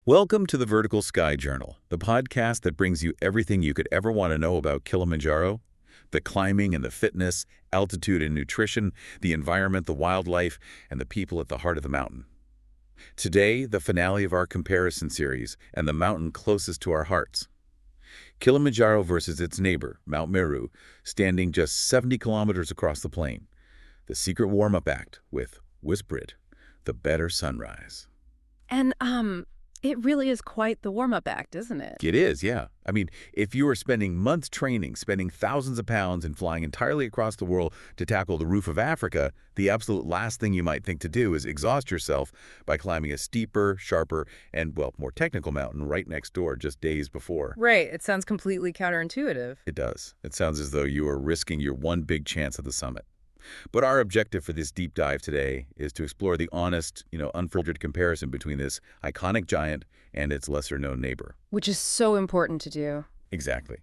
Welcome to the Vertical Sky Journal, the podcast that brings you everything you could ever want to know about Kilimanjaro, the climbing and the fitness, altitude and nutrition, the environment, the wildlife, and the people at the heart of the mountain. Today, the finale of our comparison series and the mountain closest to our hearts. Kilimanjaro versus its neighbor, Mount Meru, standing just 70 kilometers across the plain. The secret warm-up act with Whisper It, the better sunrise. And, it really is quite the warm-up act, isn't it? It is, yeah. I mean, if you are spending months training, spending thousands of pounds, and flying entirely across the world to tackle the roof of Africa, the absolute last thing you might think to do is exhaust yourself by climbing a steeper, sharper, and, well, more technical mountain right next door just days before. Right. It sounds completely counterintuitive. It does. It sounds as though you are risking your one big chance at the summit. But our objective for this deep dive today is to explore the honest, unfiltered comparison between this iconic giant and its lesser-known neighbor. Which is so important to do. Exactly.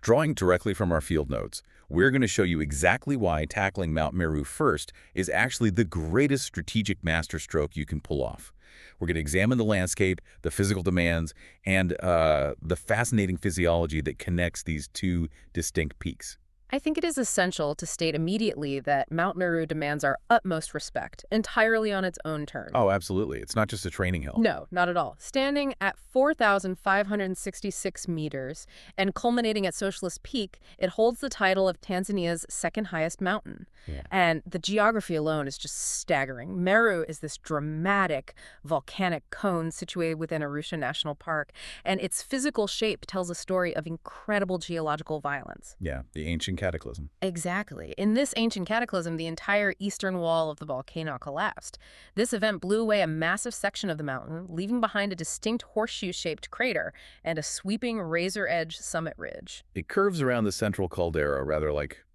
Drawing directly from our field notes, we're going to show you exactly why tackling Mount Meru first is actually the greatest strategic masterstroke you can pull off. We're going to examine the landscape, the physical demands, and the fascinating physiology that connects these two distinct peaks. I think it is essential to state immediately that Mount Meru demands our utmost respect, entirely on its own terms. Oh, absolutely. It's not just a training hill. No, not at all. Standing at 4,566 meters and culminating at Socialist Peak, it holds the title of Tanzania's second highest mountain. Yeah. And the geography alone is just staggering. Meru is this dramatic volcanic cone situated within Arusha National Park, and its physical shape tells a story of incredible geological violence. Yeah, the ancient cataclysm. Exactly. In this ancient cataclysm, the entire eastern wall of the volcano collapsed. This event blew away a massive section of the mountain, leaving behind a distinct horseshoe-shaped crater and a sweeping razor-edge summit ridge. It curves around the central caldera, rather like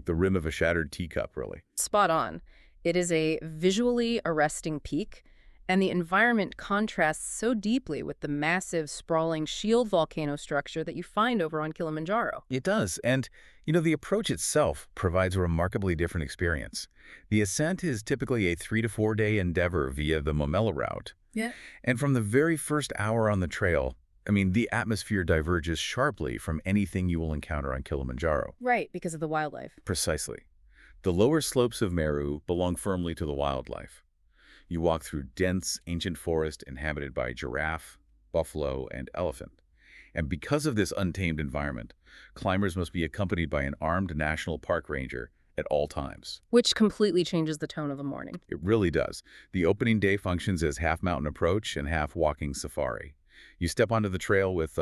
the rim of a shattered teacup, really. Spot on. It is a visually arresting peak, and the environment contrasts so deeply with the massive, sprawling shield volcano structure that you find over on Kilimanjaro. It does, and, the approach itself provides a remarkably different experience. The ascent is typically a 3 to 4 day endeavor via the Momella route. Yeah. And from the very first hour on the trail, the atmosphere diverges sharply from anything you will encounter on Kilimanjaro. Right, because of the wildlife. Precisely. The lower slopes of Meru belong firmly to the wildlife. You walk through dense, ancient forest inhabited by giraffe, buffalo, and elephant. And because of this untamed environment, climbers must be accompanied by an armed national park ranger at all times. Which completely changes the tone of the morning. It really does. The opening day functions as half mountain approach and half walking safari. You step onto the trail with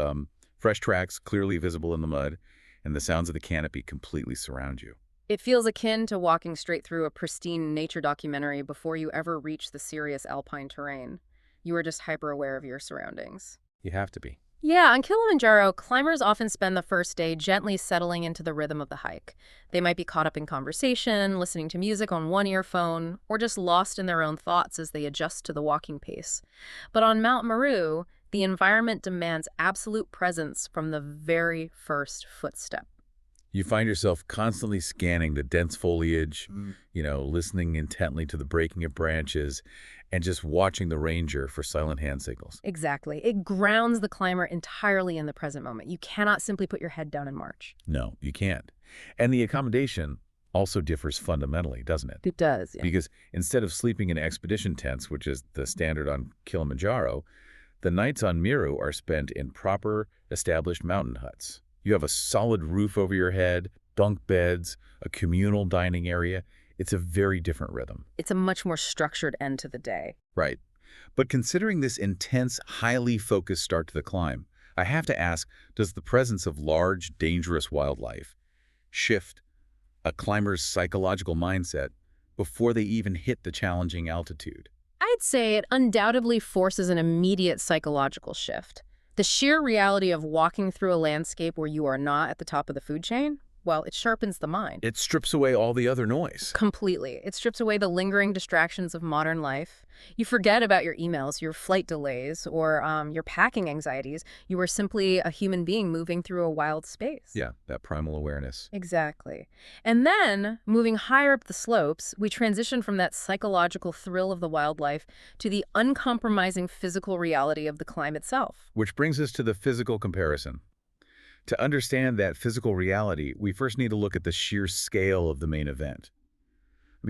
fresh tracks clearly visible in the mud, and the sounds of the canopy completely surround you. It feels akin to walking straight through a pristine nature documentary before you ever reach the serious alpine terrain. You are just hyper-aware of your surroundings. You have to be. Yeah, on Kilimanjaro, climbers often spend the first day gently settling into the rhythm of the hike. They might be caught up in conversation, listening to music on one earphone, or just lost in their own thoughts as they adjust to the walking pace. But on Mount Meru, the environment demands absolute presence from the very first footstep. You find yourself constantly scanning the dense foliage, listening intently to the breaking of branches, and just watching the ranger for silent hand signals. Exactly. It grounds the climber entirely in the present moment. You cannot simply put your head down and march. No, you can't. And the accommodation also differs fundamentally, doesn't it? It does, yeah. Because instead of sleeping in expedition tents, which is the standard on Kilimanjaro, the nights on Meru are spent in proper, established mountain huts. You have a solid roof over your head, bunk beds, a communal dining area. It's a very different rhythm. It's a much more structured end to the day. Right. But considering this intense, highly focused start to the climb, I have to ask, does the presence of large, dangerous wildlife shift a climber's psychological mindset before they even hit the challenging altitude? I'd say it undoubtedly forces an immediate psychological shift. The sheer reality of walking through a landscape where you are not at the top of the food chain, Well, it sharpens the mind. It strips away all the other noise. Completely. It strips away the lingering distractions of modern life. You forget about your emails, your flight delays, or your packing anxieties. You are simply a human being moving through a wild space. Yeah, that primal awareness. Exactly. And then, moving higher up the slopes, we transition from that psychological thrill of the wildlife to the uncompromising physical reality of the climb itself. Which brings us to the physical comparison. To understand that physical reality, we first need to look at the sheer scale of the main event.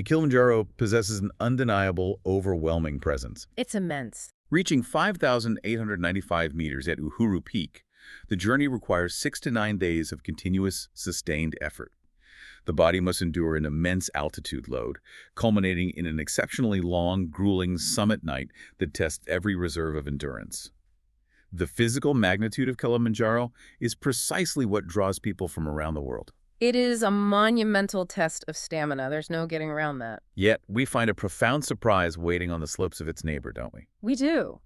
Kilimanjaro possesses an undeniable, overwhelming presence. It's immense. Reaching 5,895 meters at Uhuru Peak, the journey requires 6 to 9 days of continuous, sustained effort. The body must endure an immense altitude load, culminating in an exceptionally long, grueling summit night that tests every reserve of endurance. The physical magnitude of Kilimanjaro is precisely what draws people from around the world. It is a monumental test of stamina. There's no getting around that. Yet, we find a profound surprise waiting on the slopes of its neighbor, don't we? We do.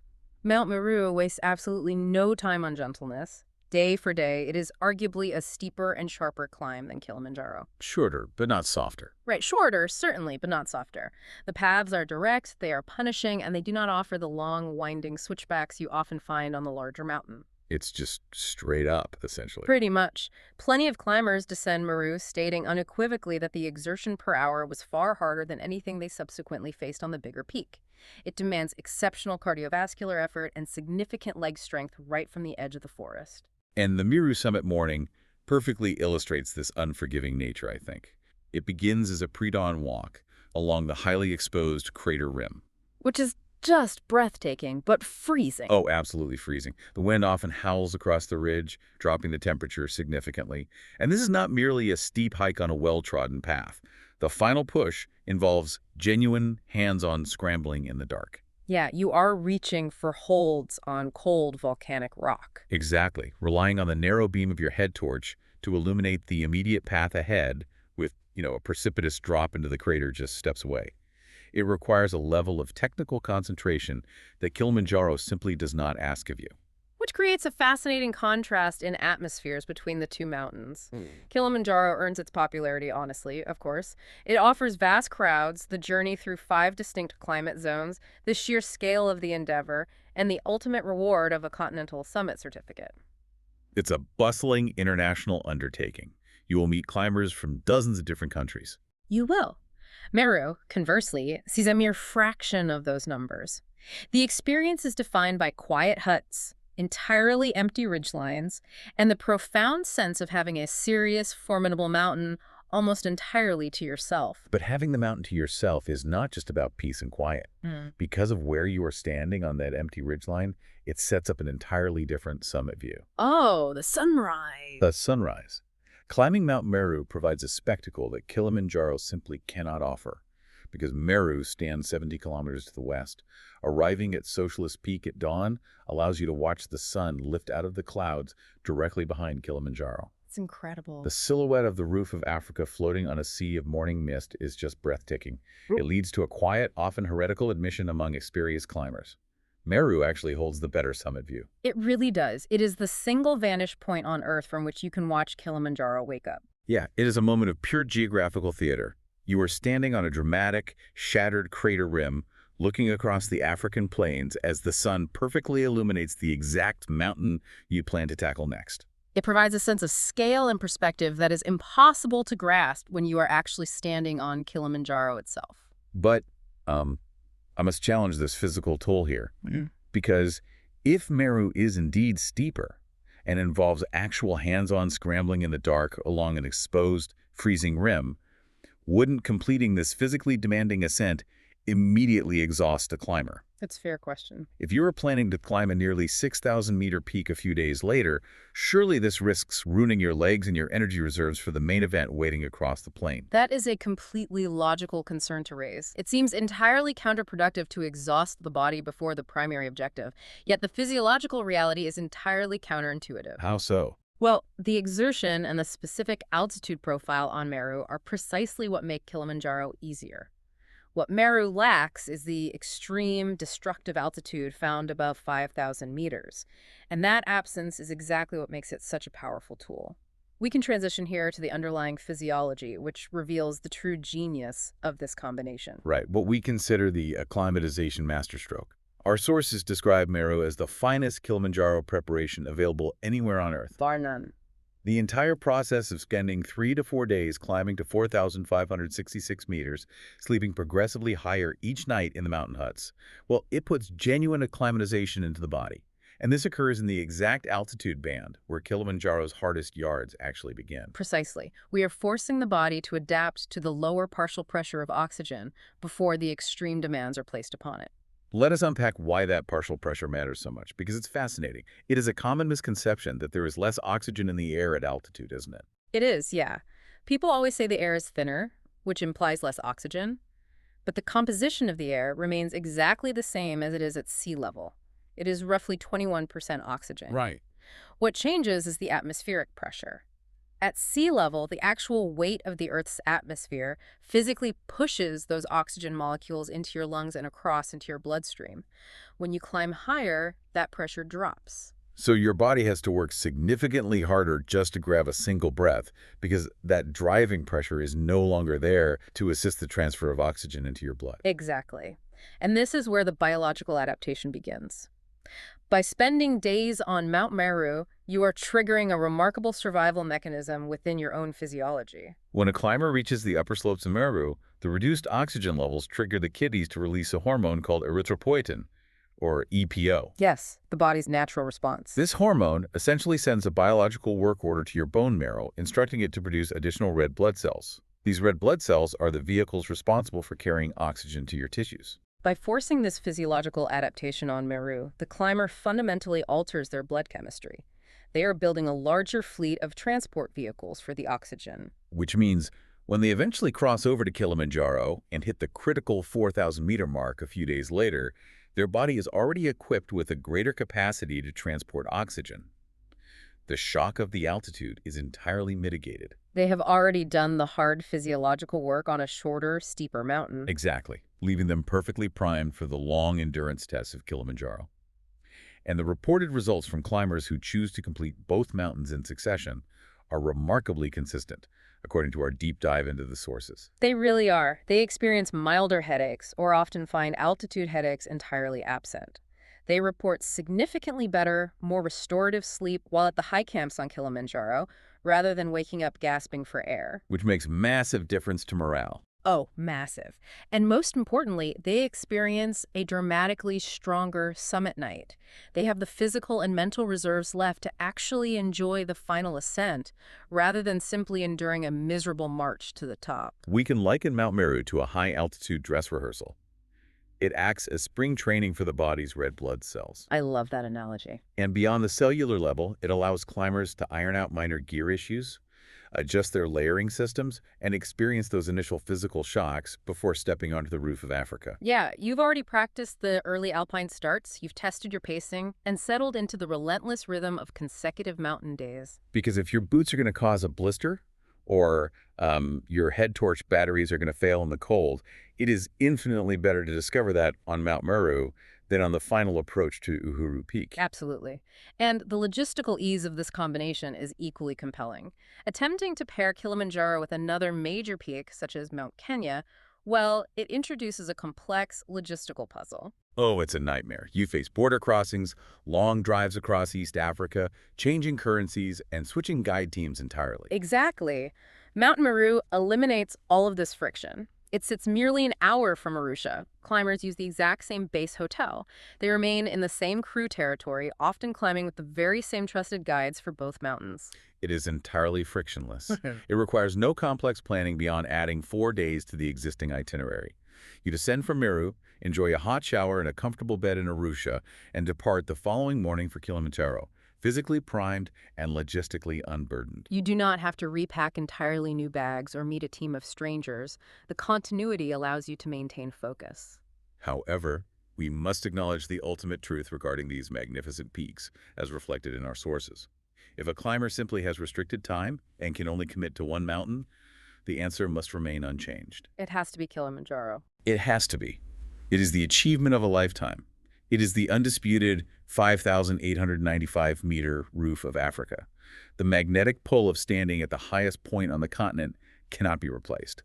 Mount Meru wastes absolutely no time on gentleness. Day for day, it is arguably a steeper and sharper climb than Kilimanjaro. Shorter, but not softer. Right, shorter, certainly, but not softer. The paths are direct, they are punishing, and they do not offer the long, winding switchbacks you often find on the larger mountain. It's just straight up, essentially. Pretty much. Plenty of climbers descend Meru, stating unequivocally that the exertion per hour was far harder than anything they subsequently faced on the bigger peak. It demands exceptional cardiovascular effort and significant leg strength right from the edge of the forest. And the Meru summit morning perfectly illustrates this unforgiving nature, I think. It begins as a pre-dawn walk along the highly exposed crater rim. Which is just breathtaking, but freezing. Oh, absolutely freezing. The wind often howls across the ridge, dropping the temperature significantly. And this is not merely a steep hike on a well-trodden path. The final push involves genuine, hands-on scrambling in the dark. Yeah, you are reaching for holds on cold volcanic rock. Exactly, relying on the narrow beam of your head torch to illuminate the immediate path ahead with, a precipitous drop into the crater just steps away. It requires a level of technical concentration that Kilimanjaro simply does not ask of you. Which creates a fascinating contrast in atmospheres between the two mountains. Kilimanjaro earns its popularity, honestly, of course. It offers vast crowds, the journey through 5 distinct climate zones, the sheer scale of the endeavor, and the ultimate reward of a Continental Summit certificate. It's a bustling international undertaking. You will meet climbers from dozens of different countries. You will. Meru, conversely, sees a mere fraction of those numbers. The experience is defined by quiet huts, entirely empty ridgelines, and the profound sense of having a serious, formidable mountain almost entirely to yourself. But having the mountain to yourself is not just about peace and quiet. Because of where you are standing on that empty ridgeline, it sets up an entirely different summit view. Oh, the sunrise. The sunrise. Climbing Mount Meru provides a spectacle that Kilimanjaro simply cannot offer, because Meru stands 70 kilometers to the west. Arriving at Socialist Peak at dawn allows you to watch the sun lift out of the clouds directly behind Kilimanjaro. It's incredible. The silhouette of the roof of Africa floating on a sea of morning mist is just breathtaking. It leads to a quiet, often heretical admission among experienced climbers. Meru actually holds the better summit view. It really does. It is the single vantage point on Earth from which you can watch Kilimanjaro wake up. Yeah, it is a moment of pure geographical theater. You are standing on a dramatic, shattered crater rim, looking across the African plains as the sun perfectly illuminates the exact mountain you plan to tackle next. It provides a sense of scale and perspective that is impossible to grasp when you are actually standing on Kilimanjaro itself. But, I must challenge this physical toll here, because if Meru is indeed steeper and involves actual hands-on scrambling in the dark along an exposed, freezing rim, wouldn't completing this physically demanding ascent immediately exhaust a climber? That's a fair question. If you were planning to climb a nearly 6,000-meter peak a few days later, surely this risks ruining your legs and your energy reserves for the main event waiting across the plain. That is a completely logical concern to raise. It seems entirely counterproductive to exhaust the body before the primary objective, yet the physiological reality is entirely counterintuitive. How so? Well, the exertion and the specific altitude profile on Meru are precisely what make Kilimanjaro easier. What Meru lacks is the extreme, destructive altitude found above 5,000 meters. And that absence is exactly what makes it such a powerful tool. We can transition here to the underlying physiology, which reveals the true genius of this combination. Right, what we consider the acclimatization masterstroke. Our sources describe Meru as the finest Kilimanjaro preparation available anywhere on Earth. Bar none. The entire process of spending 3 to 4 days climbing to 4,566 meters, sleeping progressively higher each night in the mountain huts, well, it puts genuine acclimatization into the body. And this occurs in the exact altitude band where Kilimanjaro's hardest yards actually begin. Precisely. We are forcing the body to adapt to the lower partial pressure of oxygen before the extreme demands are placed upon it. Let us unpack why that partial pressure matters so much, because it's fascinating. It is a common misconception that there is less oxygen in the air at altitude, isn't it? It is, yeah. People always say the air is thinner, which implies less oxygen, but the composition of the air remains exactly the same as it is at sea level. It is roughly 21% oxygen. Right. What changes is the atmospheric pressure. At sea level, the actual weight of the Earth's atmosphere physically pushes those oxygen molecules into your lungs and across into your bloodstream. When you climb higher, that pressure drops. So your body has to work significantly harder just to grab a single breath because that driving pressure is no longer there to assist the transfer of oxygen into your blood. Exactly. And this is where the biological adaptation begins. By spending days on Mount Meru, you are triggering a remarkable survival mechanism within your own physiology. When a climber reaches the upper slopes of Meru, the reduced oxygen levels trigger the kidneys to release a hormone called erythropoietin, or EPO. Yes, the body's natural response. This hormone essentially sends a biological work order to your bone marrow, instructing it to produce additional red blood cells. These red blood cells are the vehicles responsible for carrying oxygen to your tissues. By forcing this physiological adaptation on Meru, the climber fundamentally alters their blood chemistry. They are building a larger fleet of transport vehicles for the oxygen. Which means when they eventually cross over to Kilimanjaro and hit the critical 4,000-meter mark a few days later, their body is already equipped with a greater capacity to transport oxygen. The shock of the altitude is entirely mitigated. They have already done the hard physiological work on a shorter, steeper mountain. Exactly, leaving them perfectly primed for the long endurance tests of Kilimanjaro. And the reported results from climbers who choose to complete both mountains in succession are remarkably consistent, according to our deep dive into the sources. They really are. They experience milder headaches or often find altitude headaches entirely absent. They report significantly better, more restorative sleep while at the high camps on Kilimanjaro, rather than waking up gasping for air. Which makes massive difference to morale. Oh, massive. And most importantly, they experience a dramatically stronger summit night. They have the physical and mental reserves left to actually enjoy the final ascent, rather than simply enduring a miserable march to the top. We can liken Mount Meru to a high-altitude dress rehearsal. It acts as spring training for the body's red blood cells. I love that analogy. And beyond the cellular level, it allows climbers to iron out minor gear issues, adjust their layering systems, and experience those initial physical shocks before stepping onto the roof of Africa. Yeah, you've already practiced the early alpine starts, you've tested your pacing, and settled into the relentless rhythm of consecutive mountain days. Because if your boots are going to cause a blister, or your head torch batteries are going to fail in the cold, it is infinitely better to discover that on Mount Meru than on the final approach to Uhuru Peak. Absolutely. And the logistical ease of this combination is equally compelling. Attempting to pair Kilimanjaro with another major peak, such as Mount Kenya, well, it introduces a complex logistical puzzle. Oh, it's a nightmare. You face border crossings, long drives across East Africa, changing currencies, and switching guide teams entirely. Exactly. Mount Meru eliminates all of this friction. It sits merely an hour from Arusha. Climbers use the exact same base hotel. They remain in the same crew territory, often climbing with the very same trusted guides for both mountains. It is entirely frictionless. It requires no complex planning beyond adding 4 days to the existing itinerary. You descend from Meru, enjoy a hot shower and a comfortable bed in Arusha, and depart the following morning for Kilimanjaro, physically primed and logistically unburdened. You do not have to repack entirely new bags or meet a team of strangers. The continuity allows you to maintain focus. However, we must acknowledge the ultimate truth regarding these magnificent peaks, as reflected in our sources. If a climber simply has restricted time and can only commit to one mountain, the answer must remain unchanged. It has to be Kilimanjaro. It has to be. It is the achievement of a lifetime. It is the undisputed 5,895-meter roof of Africa. The magnetic pull of standing at the highest point on the continent cannot be replaced.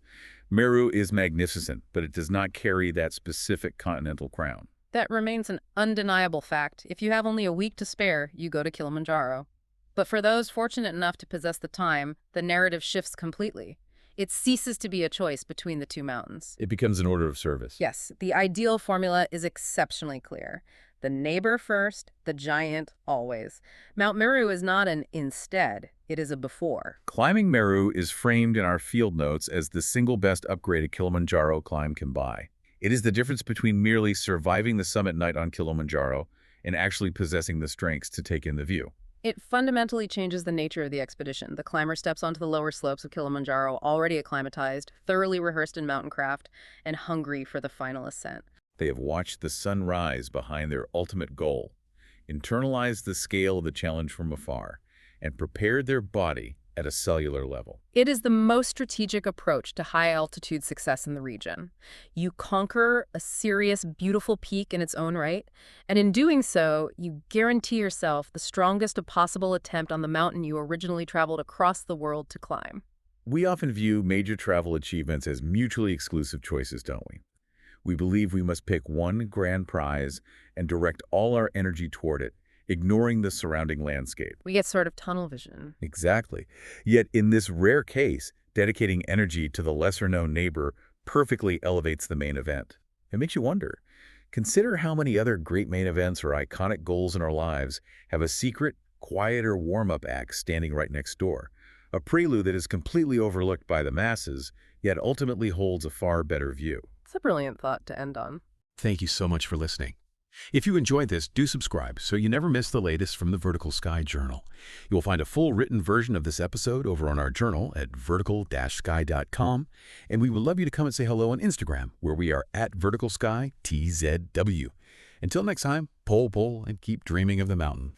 Meru is magnificent, but it does not carry that specific continental crown. That remains an undeniable fact. If you have only a week to spare, you go to Kilimanjaro. But for those fortunate enough to possess the time, the narrative shifts completely. It ceases to be a choice between the two mountains. It becomes an order of service. Yes, the ideal formula is exceptionally clear. The neighbor first, the giant always. Mount Meru is not an instead, it is a before. Climbing Meru is framed in our field notes as the single best upgrade a Kilimanjaro climb can buy. It is the difference between merely surviving the summit night on Kilimanjaro and actually possessing the strengths to take in the view. It fundamentally changes the nature of the expedition. The climber steps onto the lower slopes of Kilimanjaro, already acclimatized, thoroughly rehearsed in mountain craft, and hungry for the final ascent. They have watched the sun rise behind their ultimate goal, internalized the scale of the challenge from afar, and prepared their body at a cellular level. It is the most strategic approach to high-altitude success in the region. You conquer a serious, beautiful peak in its own right, and in doing so, you guarantee yourself the strongest possible attempt on the mountain you originally traveled across the world to climb. We often view major travel achievements as mutually exclusive choices, don't we? We believe we must pick one grand prize and direct all our energy toward it, ignoring the surrounding landscape. We get sort of tunnel vision. Exactly. Yet in this rare case, dedicating energy to the lesser-known neighbor perfectly elevates the main event. It makes you wonder. Consider how many other great main events or iconic goals in our lives have a secret, quieter warm-up act standing right next door. A prelude that is completely overlooked by the masses, yet ultimately holds a far better view. It's a brilliant thought to end on. Thank you so much for listening. If you enjoyed this, do subscribe so you never miss the latest from the Vertical Sky Journal. You will find a full written version of this episode over on our journal at vertical-sky.com, and we would love you to come and say hello on Instagram, where we are at VerticalSkyTZW. Until next time, pole, and keep dreaming of the mountain.